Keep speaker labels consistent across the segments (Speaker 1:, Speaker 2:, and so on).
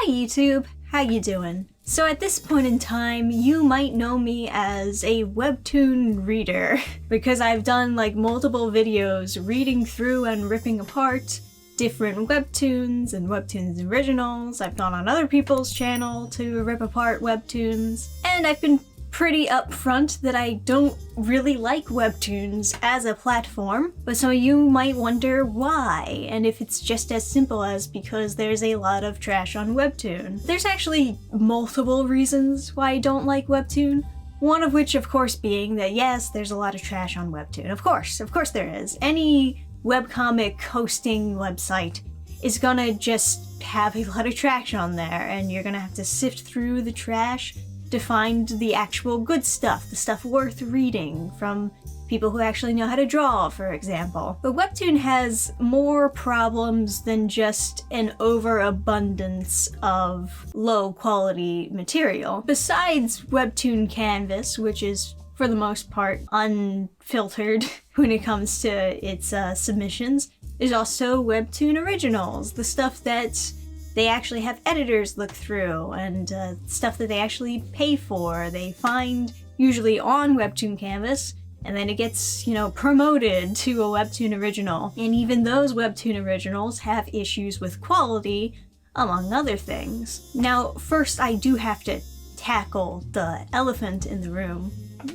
Speaker 1: Hi YouTube, how you doing? So at this point in time, you might know me as a Webtoon reader because I've done like multiple videos reading through and ripping apart different Webtoons and Webtoons originals. I've gone on other people's channel to rip apart Webtoons, and I've been pretty upfront that I don't really like Webtoons as a platform, but some of you might wonder why, and if it's just as simple as because there's a lot of trash on Webtoon. There's actually multiple reasons why I don't like Webtoon. One of which, of course, being that yes, there's a lot of trash on Webtoon. Of course there is. Any webcomic hosting website is gonna just have a lot of trash on there, and you're gonna have to sift through the trash to find the actual good stuff, the stuff worth reading from people who actually know how to draw, for example. But Webtoon has more problems than just an overabundance of low-quality material. Besides Webtoon Canvas, which is for the most part unfiltered when it comes to its submissions, there's also Webtoon Originals, the stuff that they actually have editors look through, and stuff that they actually pay for. They find usually on Webtoon Canvas, and then it gets, promoted to a Webtoon original. And even those Webtoon originals have issues with quality, among other things. Now, first I do have to tackle the elephant in the room,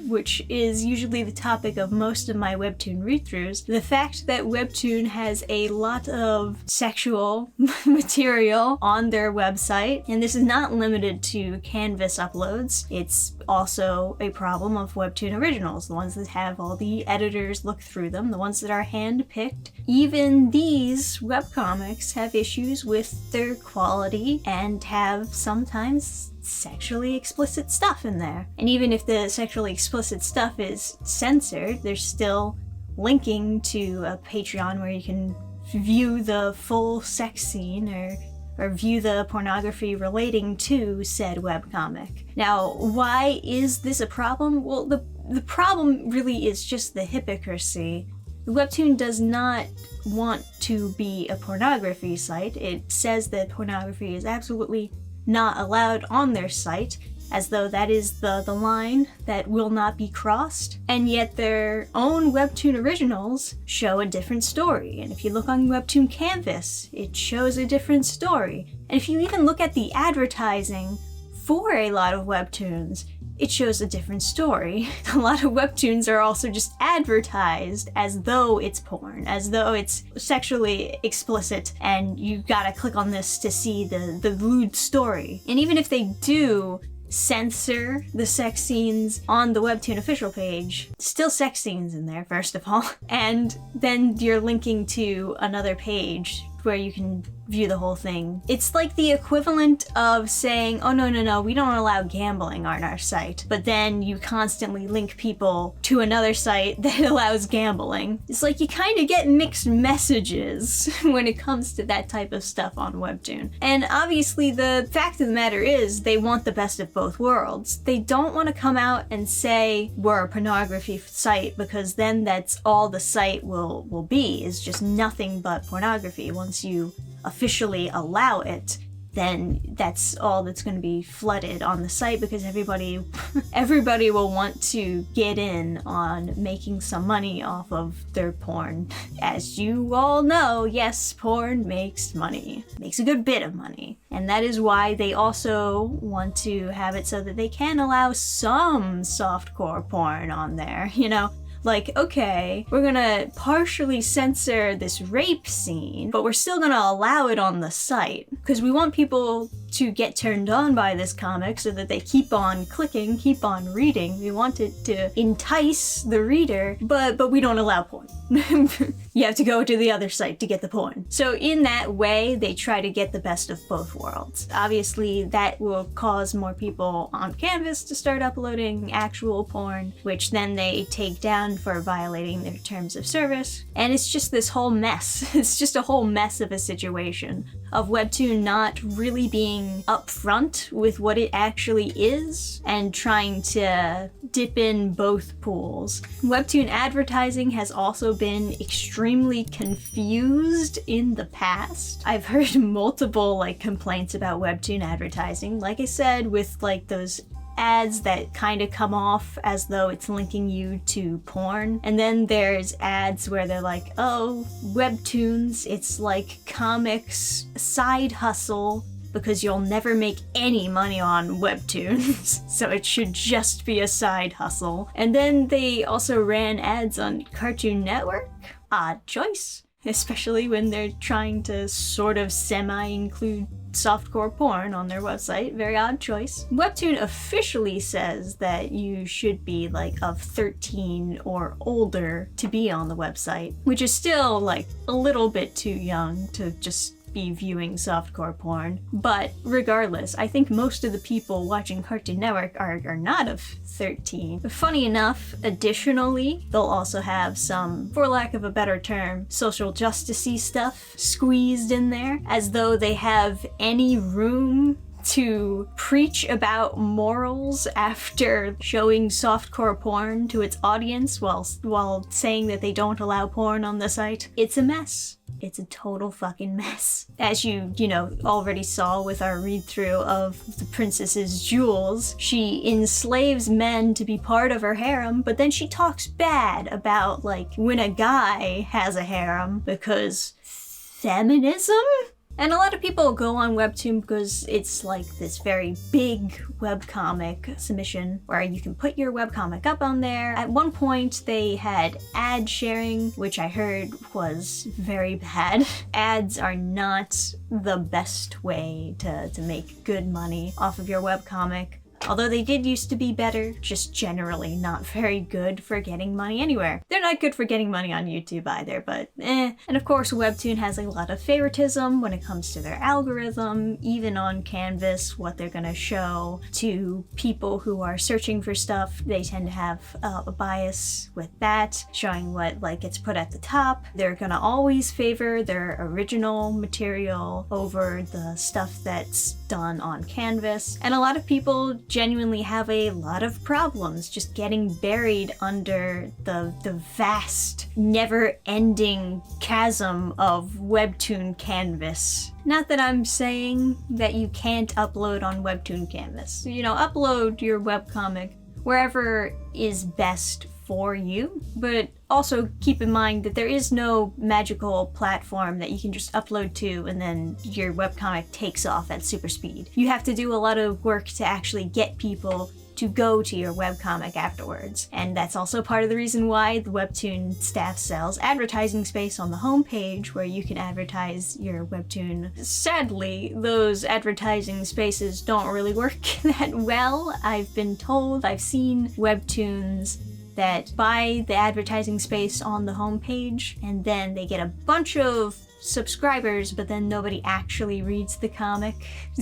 Speaker 1: which is usually the topic of most of my Webtoon read-throughs, the fact that Webtoon has a lot of sexual material on their website, and this is not limited to Canvas uploads. It's also a problem of Webtoon originals, the ones that have all the editors look through them, the ones that are hand-picked. Even these webcomics have issues with their quality and have sometimes sexually explicit stuff in there. And even if the sexually explicit stuff is censored, there's still linking to a Patreon where you can view the full sex scene or view the pornography relating to said webcomic. Now, why is this a problem? Well, the problem really is just the hypocrisy. Webtoon does not want to be a pornography site. It says that pornography is absolutely not allowed on their site, as though that is the line that will not be crossed, and yet their own Webtoon originals show a different story. And if you look on Webtoon Canvas, it shows a different story. And if you even look at the advertising for a lot of Webtoons, it shows a different story. A lot of Webtoons are also just advertised as though it's porn, as though it's sexually explicit, and you gotta click on this to see the lewd story. And even if they do censor the sex scenes on the Webtoon official page, still sex scenes in there, first of all, and then you're linking to another page where you can view the whole thing. It's like the equivalent of saying, oh no, we don't allow gambling on our site, but then you constantly link people to another site that allows gambling. It's like you kind of get mixed messages when it comes to that type of stuff on Webtoon. And obviously the fact of the matter is they want the best of both worlds. They don't want to come out and say we're a pornography site, because then that's all the site will be, is just nothing but pornography. Once you officially allow it, then that's all that's going to be flooded on the site, because everybody will want to get in on making some money off of their porn. As you all know, yes, porn makes money. Makes a good bit of money. And that is why they also want to have it so that they can allow some softcore porn on there, Like, okay, we're gonna partially censor this rape scene, but we're still gonna allow it on the site, because we want people to get turned on by this comic so that they keep on clicking, keep on reading. We want it to entice the reader, but we don't allow porn. You have to go to the other site to get the porn. So in that way, they try to get the best of both worlds. Obviously, that will cause more people on Canvas to start uploading actual porn, which then they take down for violating their terms of service. And it's just this whole mess. It's just a whole mess of a situation of Webtoon not really being upfront with what it actually is and trying to dip in both pools. Webtoon advertising has also been extremely confused in the past. I've heard multiple complaints about Webtoon advertising, like I said, with those ads that kind of come off as though it's linking you to porn. And then there's ads where they're like, oh, Webtoons, it's like comics side hustle because you'll never make any money on Webtoons, so it should just be a side hustle. And then they also ran ads on Cartoon Network. Odd choice, especially when they're trying to sort of semi-include softcore porn on their website. Very odd choice. Webtoon officially says that you should be of 13 or older to be on the website, which is still a little bit too young to just be viewing softcore porn. But regardless, I think most of the people watching Cartoon Network are not of 13. Funny enough, additionally, they'll also have some, for lack of a better term, social justice-y stuff squeezed in there, as though they have any room to preach about morals after showing softcore porn to its audience while saying that they don't allow porn on the site. It's a mess. It's a total fucking mess. As you already saw with our read-through of the princess's jewels, she enslaves men to be part of her harem, but then she talks bad about, when a guy has a harem because feminism? And a lot of people go on Webtoon because it's this very big webcomic submission where you can put your webcomic up on there. At one point, they had ad sharing, which I heard was very bad. Ads are not the best way to make good money off of your webcomic. Although they did used to be better, just generally not very good for getting money anywhere. They're not good for getting money on YouTube either, but eh. And of course, Webtoon has a lot of favoritism when it comes to their algorithm, even on Canvas, what they're gonna show to people who are searching for stuff. They tend to have a bias with that, showing what gets put at the top. They're gonna always favor their original material over the stuff that's done on Canvas. And a lot of people genuinely have a lot of problems just getting buried under the vast, never-ending chasm of Webtoon Canvas. Not that I'm saying that you can't upload on Webtoon Canvas. Upload your webcomic wherever is best for you, but also keep in mind that there is no magical platform that you can just upload to and then your webcomic takes off at super speed. You have to do a lot of work to actually get people to go to your webcomic afterwards. And that's also part of the reason why the Webtoon staff sells advertising space on the homepage where you can advertise your Webtoon. Sadly, those advertising spaces don't really work that well. I've been told, I've seen Webtoons that buy the advertising space on the homepage and then they get a bunch of subscribers, but then nobody actually reads the comic.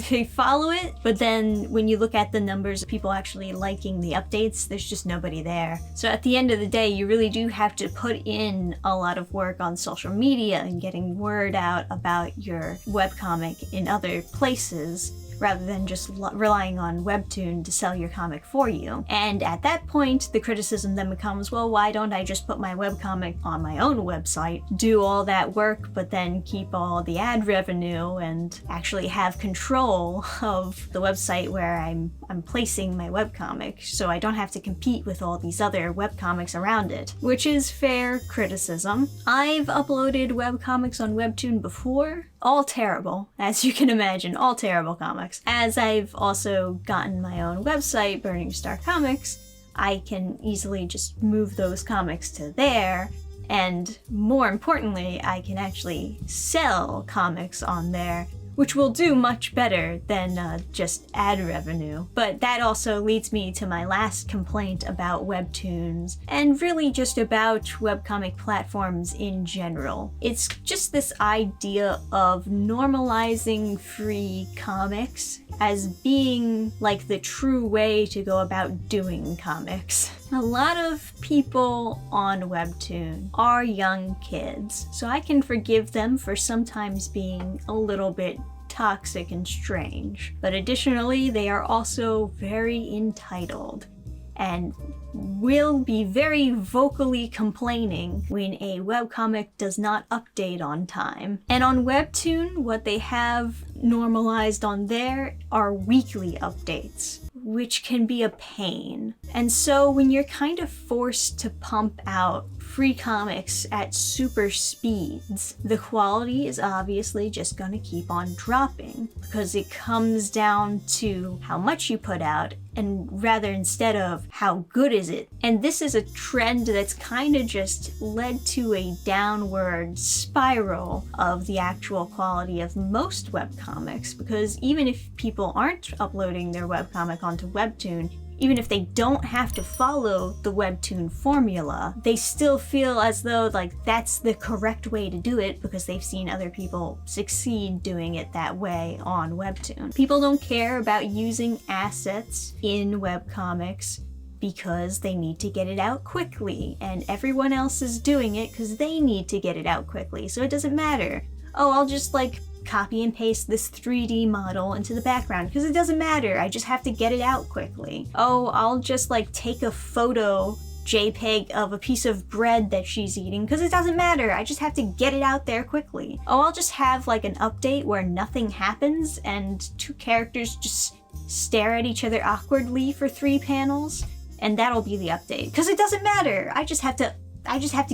Speaker 1: They follow it, but then when you look at the numbers of people actually liking the updates, there's just nobody there. So at the end of the day, you really do have to put in a lot of work on social media and getting word out about your webcomic in other places, rather than just relying on Webtoon to sell your comic for you. And at that point, the criticism then becomes, well, why don't I just put my webcomic on my own website, do all that work, but then keep all the ad revenue and actually have control of the website where I'm placing my webcomic, so I don't have to compete with all these other webcomics around it, which is fair criticism. I've uploaded webcomics on Webtoon before, all terrible, as you can imagine, all terrible comics. As I've also gotten my own website, Burning Star Comics, I can easily just move those comics to there, and more importantly, I can actually sell comics on there, which will do much better than just ad revenue. But that also leads me to my last complaint about Webtoons, and really just about webcomic platforms in general. It's just this idea of normalizing free comics as being like the true way to go about doing comics. A lot of people on Webtoon are young kids, so I can forgive them for sometimes being a little bit toxic and strange. But additionally, they are also very entitled and will be very vocally complaining when a webcomic does not update on time. And on Webtoon, what they have normalized on there are weekly updates, which can be a pain. And so when you're kind of forced to pump out free comics at super speeds, the quality is obviously just going to keep on dropping because it comes down to how much you put out and rather instead of how good is it. And this is a trend that's kind of just led to a downward spiral of the actual quality of most webcomics, because even if people aren't uploading their webcomic onto Webtoon, even if they don't have to follow the Webtoon formula, they still feel as though like that's the correct way to do it because they've seen other people succeed doing it that way on Webtoon. People don't care about using assets in webcomics because they need to get it out quickly, and everyone else is doing it because they need to get it out quickly, so it doesn't matter. Oh, I'll just like copy and paste this 3D model into the background because it doesn't matter, I just have to get it out quickly. Oh, I'll just like take a photo JPEG of a piece of bread that she's eating because it doesn't matter, I just have to get it out there quickly. Oh, I'll just have like an update where nothing happens and two characters just stare at each other awkwardly for 3 panels, and that'll be the update because it doesn't matter, I just have to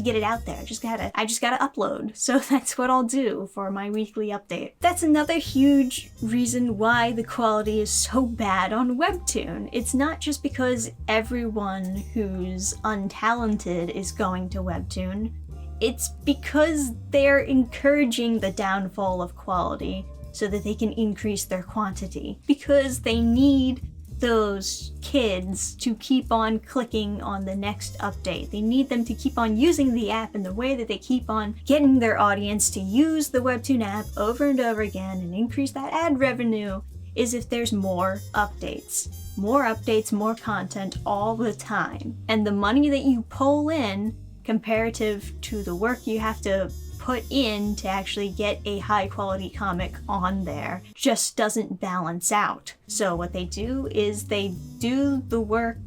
Speaker 1: get it out there. I just gotta upload. So that's what I'll do for my weekly update. That's another huge reason why the quality is so bad on Webtoon. It's not just because everyone who's untalented is going to Webtoon. It's because they're encouraging the downfall of quality so that they can increase their quantity. Because they need those kids to keep on clicking on the next update. They need them to keep on using the app, and the way that they keep on getting their audience to use the Webtoon app over and over again and increase that ad revenue is if there's more updates. More updates, more content all the time. And the money that you pull in comparative to the work you have to put in to actually get a high quality comic on there just doesn't balance out. So what they do is they do the work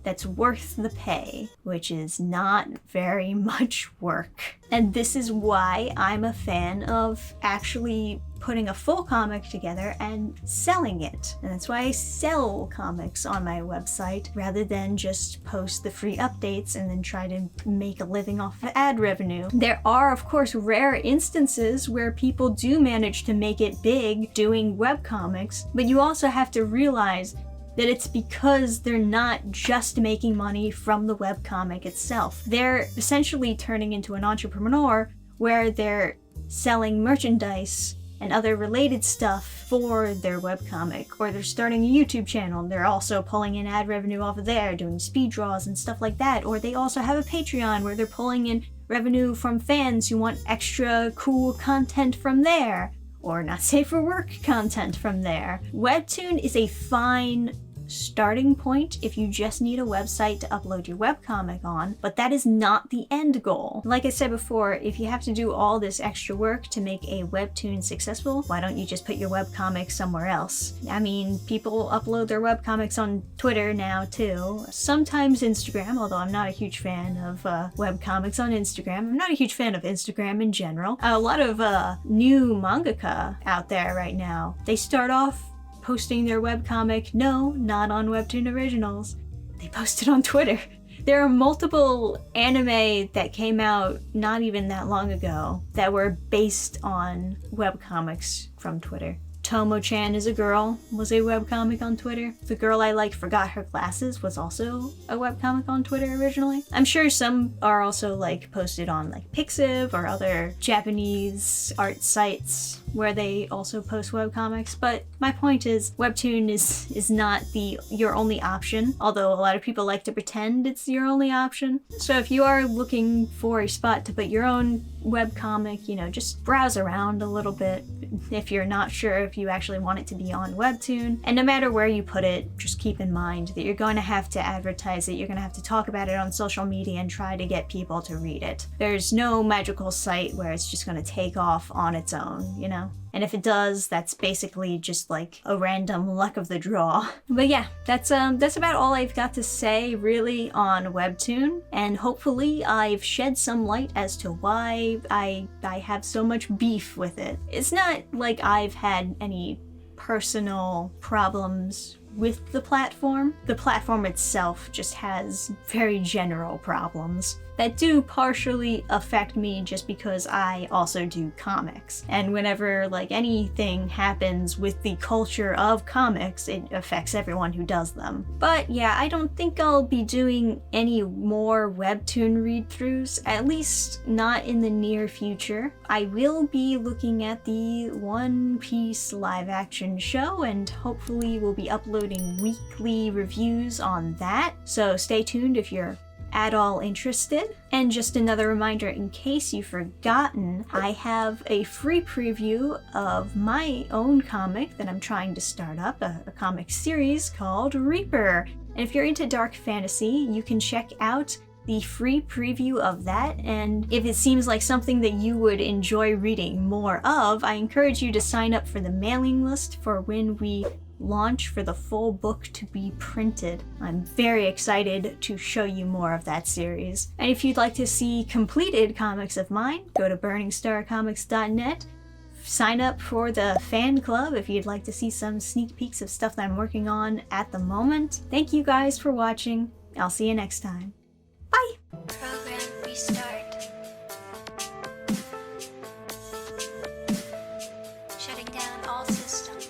Speaker 1: that's worth the pay, which is not very much work. And this is why I'm a fan of actually putting a full comic together and selling it. And that's why I sell comics on my website rather than just post the free updates and then try to make a living off of ad revenue. There are, of course, rare instances where people do manage to make it big doing webcomics, but you also have to realize that it's because they're not just making money from the webcomic itself. They're essentially turning into an entrepreneur where they're selling merchandise and other related stuff for their webcomic, or they're starting a YouTube channel and they're also pulling in ad revenue off of there, doing speed draws and stuff like that, or they also have a Patreon where they're pulling in revenue from fans who want extra cool content from there, or not safe for work content from there. Webtoon is a fine starting point if you just need a website to upload your webcomic on, but that is not the end goal. Like I said before, if you have to do all this extra work to make a Webtoon successful, why don't you just put your webcomic somewhere else? I mean, people upload their webcomics on Twitter now too. Sometimes Instagram, although I'm not a huge fan of webcomics on Instagram. I'm not a huge fan of Instagram in general. A lot of new mangaka out there right now, they start off posting their webcomic, no, not on Webtoon Originals. They post it on Twitter. There are multiple anime that came out not even that long ago that were based on webcomics from Twitter. Tomo-chan is a Girl was a webcomic on Twitter. The Girl I Like Forgot Her Glasses was also a webcomic on Twitter originally. I'm sure some are also like posted on like Pixiv or other Japanese art sites. where they also post webcomics, but my point is Webtoon is not your only option, although a lot of people like to pretend it's your only option. So if you are looking for a spot to put your own webcomic, you know, just browse around a little bit if you're not sure if you actually want it to be on Webtoon. And no matter where you put it, just keep in mind that you're going to have to advertise it, you're going to have to talk about it on social media and try to get people to read it. There's no magical site where it's just going to take off on its own, you know? And if it does, that's basically just like a random luck of the draw. But yeah, that's about all I've got to say really on Webtoon, and hopefully I've shed some light as to why I have so much beef with it. It's not like I've had any personal problems with the platform. The platform itself just has very general problems that do partially affect me just because I also do comics. And whenever like anything happens with the culture of comics, it affects everyone who does them. But yeah, I don't think I'll be doing any more Webtoon read-throughs, at least not in the near future. I will be looking at the One Piece live-action show, and hopefully we'll be uploading weekly reviews on that. So stay tuned if you're at all interested. And just another reminder, in case you've forgotten, I have a free preview of my own comic that I'm trying to start up, a comic series called Reaper. And if you're into dark fantasy, you can check out the free preview of that, and if it seems like something that you would enjoy reading more of, I encourage you to sign up for the mailing list for when we launch for the full book to be printed. I'm very excited to show you more of that series. And if you'd like to see completed comics of mine, go to burningstarcomics.net. Sign up for the fan club if you'd like to see some sneak peeks of stuff that I'm working on at the moment. Thank you guys for watching. I'll see you next time. Bye!
Speaker 2: Program restart. Shutting down all systems.